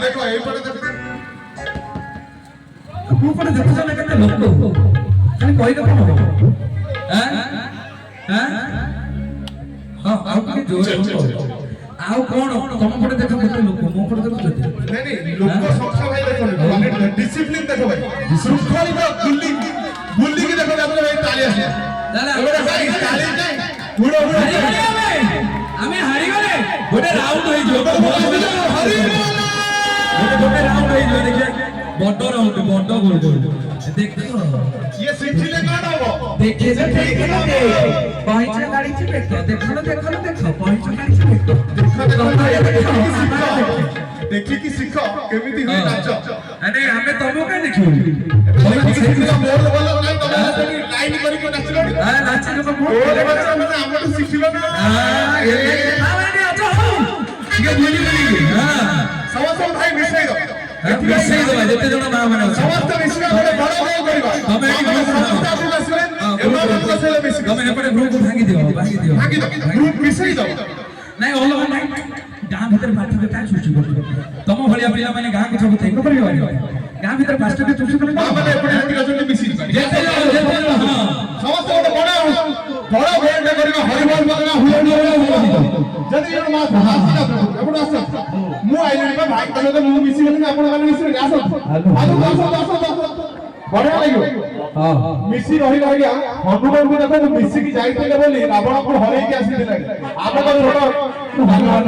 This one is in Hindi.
देखो ए पड़े देखो ମୁଁ ପଟେ ଦେଖୁଛ ନା କେତେ ଲୋକ ଖାଲି କହିଲେ କଣ ହବ ହଁ ଆଉ ଟିକେ ଜୋରେ ଆଉ କଣ ତମ ପଟେ ଦେଖ କେତେ ଲୋକ ମୋ ପଟେ ଦେଖୁଛନ୍ତି नहीं लोग संख्या भाई देखो क्वालिटी डिसिप्लिन देखो भाई शृंखलित गुल्ली गुल्ली की देखो आपने भाई ताली आसे एबे भाई ताली नहीं उड़ो उड़ो আমি হারি গলে গোটে রাউন্ড হই যাও हरी গোটে রাউন্ড হই যাও দেখি বড় রাউন্ড বড় গোল গোল দেখো ये सिखिले कौन हो देखे से देखे ना दे पहुंचे गाड़ी से बैठो देखो ना पहुंचे गाड़ी से बैठो देखी की सीखो केमिति हुई नाच अरे हमें तमो का देखो मोर बोलो नहीं तमो लाइन करी को नाचलो हां नाचे को मोर बच्चा माने हमर सिखिलो ना हां ये माने अच्छा ये बोली हां समस्त भाई मिसाई दो मिसाई दो जेते जण मां माने समस्त मिसका बड़े बड़ा भाई करबा तमे समस्त आसु आसले एमा को सेले मिस तमे एपटे ग्रुप भांगी दियो भागी दो ग्रुप मिसाई दो नहीं ओलो नहीं गां भीतर पार्टी के काय सुची कर तम भलिया पिला माने गां को सब थेंग परियो गां भीतर पास्टर के चुची कर माने एपटे पिला जने मिसी जेते हां समस्त बड़ा बड़ा बैंड करबा हरिबोल बजना हुए जदी जण मास हासिला एपटे आस मु आइले बा भाई तमे तो मु मिसी गली आपण माने मिसी आस आदो दस बड़ा लागियो हां मिसी रही रहिया हनुमान को देखो मिसी की जाइते बोली रावण को हरै के आसी दिला आप को छोड़ हनुमान